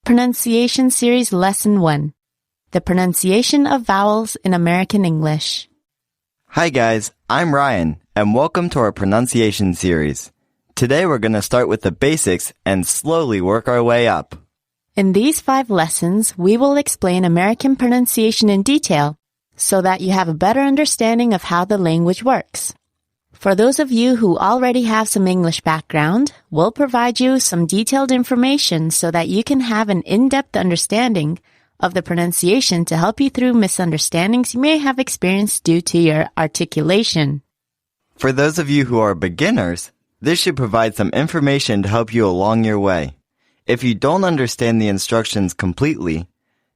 Pronunciation Series Lesson 1, The Pronunciation of Vowels in American English. Hi guys, I'm Ryan, and welcome to our pronunciation series. Today we're going to start with the basics and slowly work our way up. In these 5 lessons, we will explain American pronunciation in detail so that you have a better understanding of how the language works. For those of you who already have some English background, we'll provide you some detailed information so that you can have an in-depth understanding of the pronunciation to help you through misunderstandings you may have experienced due to your articulation. For those of you who are beginners, this should provide some information to help you along your way. If you don't understand the instructions completely,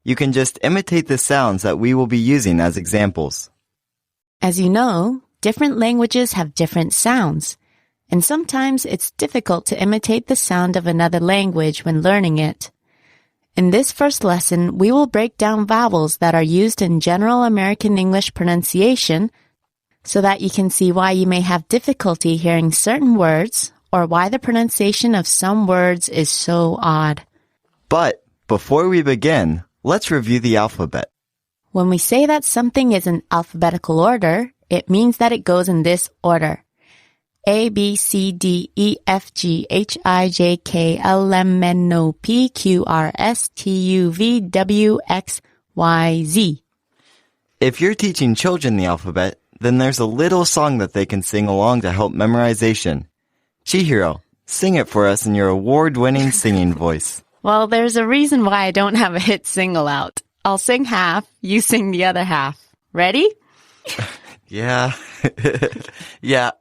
you can just imitate the sounds that we will be using as examples. As you know, different languages have different sounds, and sometimes it's difficult to imitate the sound of another language when learning it. In this first lesson, we will break down vowels that are used in general American English pronunciation so that you can see why you may have difficulty hearing certain words or why the pronunciation of some words is so odd. But before we begin, let's review the alphabet. When we say that something is in alphabetical order, it means that it goes in this order. A, B, C, D, E, F, G, H, I, J, K, L, M, N, O, P, Q, R, S, T, U, V, W, X, Y, Z. If you're teaching children the alphabet, then there's a little song that they can sing along to help memorization. Chihiro, sing it for us in your award-winning singing voice. Well, there's a reason why I don't have a hit single out. I'll sing half, you sing the other half. Ready? Yeah. Yeah.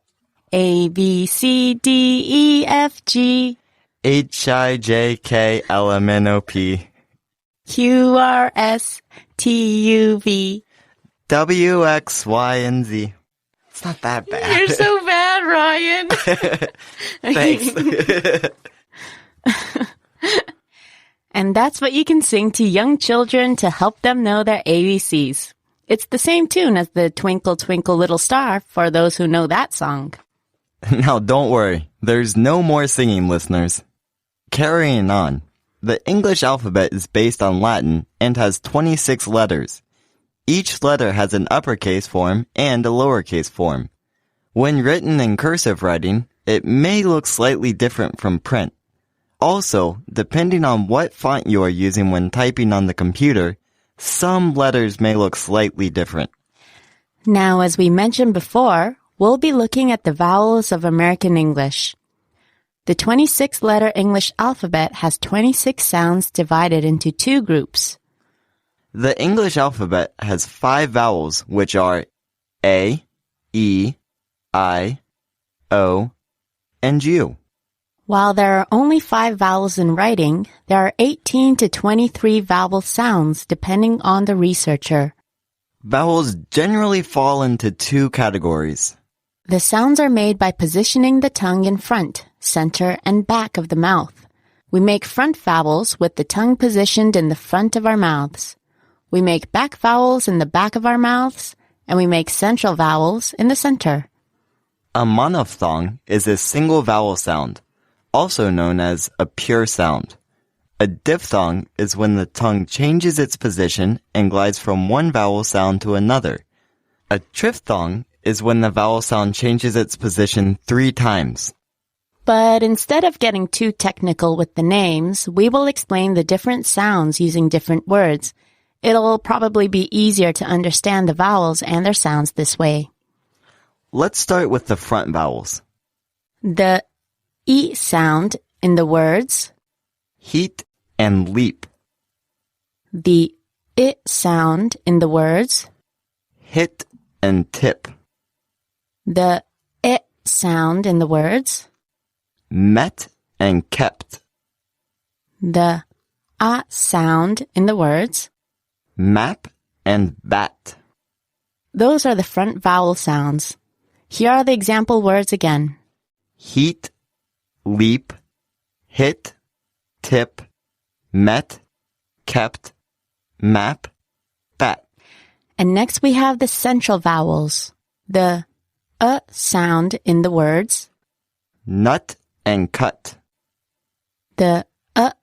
A, B, C, D, E, F, G, H, I, J, K, L, M, N, O, P, Q, R, S, T, U, V. W, X, Y, and Z. It's not that bad. You're so bad, Ryan. Thanks. And that's what you can sing to young children to help them know their ABCs. It's the same tune as the Twinkle, Twinkle, Little Star for those who know that song. Now don't worry, there's no more singing, listeners. Carrying on, the English alphabet is based on Latin and has 26 letters. Each letter has an uppercase form and a lowercase form. When written in cursive writing, it may look slightly different from print. Also, depending on what font you are using when typing on the computer, some letters may look slightly different. Now, as we mentioned before, we'll be looking at the vowels of American English. The 26-letter English alphabet has 26 sounds divided into 2 groups. The English alphabet has 5 vowels, which are A, E, I, O, and U. While there are only 5 vowels in writing, there are 18 to 23 vowel sounds depending on the researcher. Vowels generally fall into 2 categories. The sounds are made by positioning the tongue in front, center, and back of the mouth. We make front vowels with the tongue positioned in the front of our mouths. We make back vowels in the back of our mouths, and we make central vowels in the center. A monophthong is a single vowel sound, also known as a pure sound. A diphthong is when the tongue changes its position and glides from one vowel sound to another. A triphthong is when the vowel sound changes its position 3 times. But instead of getting too technical with the names, we will explain the different sounds using different words. It'll probably be easier to understand the vowels and their sounds this way. Let's start with the front vowels. The E sound in the words Heat and leap. The I sound in the words Hit and tip. The I sound in the words Met and kept. The A sound in the words Map and bat. Those are the front vowel sounds. Here are the example words again. Heat, leap, hit, tip, met, kept, map, bat. And next we have the central vowels. The sound in the words Nut and cut. The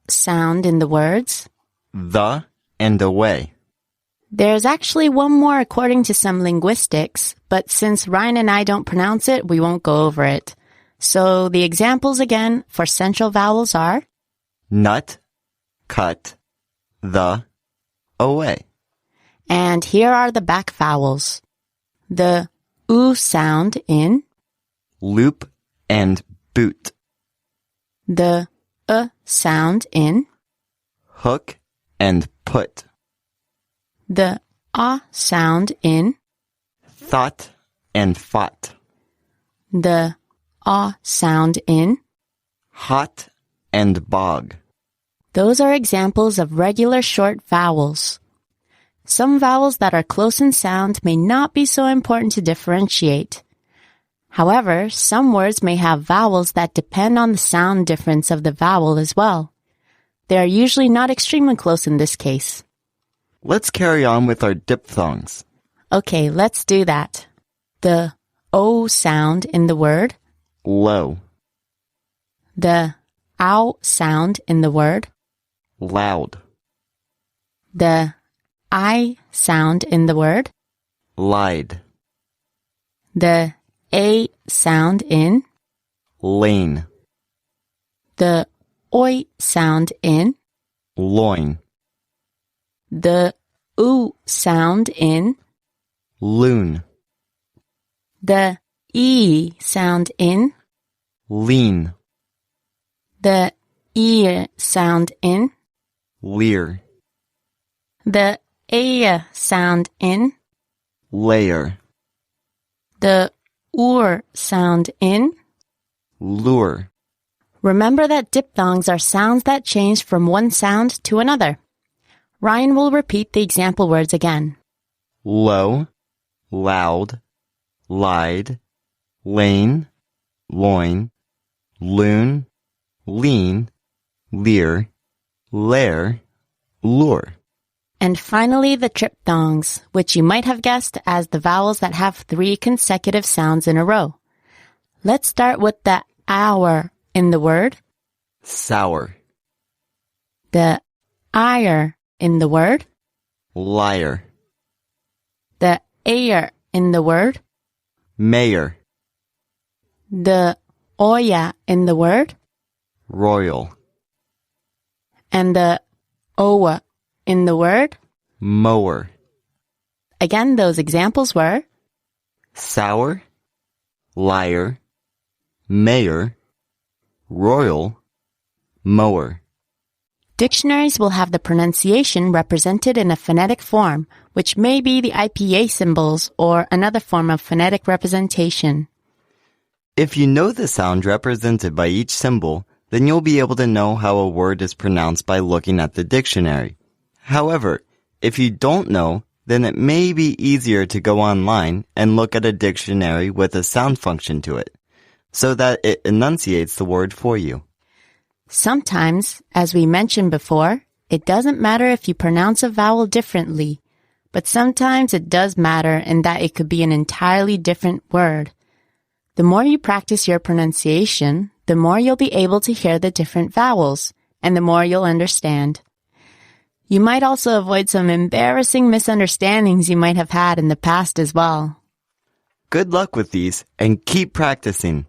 sound in the words the and away. There's actually one more according to some linguistics, but since Ryan and I don't pronounce it, we won't go over it. So the examples again for central vowels are nut, cut, the, away. And here are the back vowels. The oo sound in Loop and boot. the sound in Hook and put. the sound in Thought and fought. the sound in. Hot and bog. Those are examples of regular short vowels. Some vowels that are close in sound may not be so important to differentiate. However, some words may have vowels that depend on the sound difference of the vowel as well. They are usually not extremely close in this case. Let's carry on with our diphthongs. Okay, let's do that. The O sound in the word, Low, the ow sound in the word, loud, the I sound in the word, lied, the A sound in, lane, the oi sound in, loin, the oo sound in, loon, the e sound in, lean, the ear sound in, leer, the a sound in, layer, the sound in. lure, Remember that diphthongs are sounds that change from one sound to another. Ryan will repeat the example words again. low, loud, lied, lane, loin, loon, lean, leer, lair, lure. And finally, the triphthongs, which you might have guessed as the vowels that have 3 consecutive sounds in a row. Let's start with the hour in the word, Sour, the ire in the word, liar, the air in the word, mayor, the oya in the word, royal, and the owa in the word. mower, Again, those examples were sour, liar, mayor, royal, mower. Dictionaries will have the pronunciation represented in a phonetic form, which may be the IPA symbols or another form of phonetic representation. If you know the sound represented by each symbol, then you'll be able to know how a word is pronounced by looking at the dictionary. However, if you don't know, then it may be easier to go online and look at a dictionary with a sound function to it, so that it enunciates the word for you. Sometimes, as we mentioned before, it doesn't matter if you pronounce a vowel differently, but sometimes it does matter in that it could be an entirely different word. The more you practice your pronunciation, the more you'll be able to hear the different vowels, and the more you'll understand. You might also avoid some embarrassing misunderstandings you might have had in the past as well. Good luck with these and keep practicing.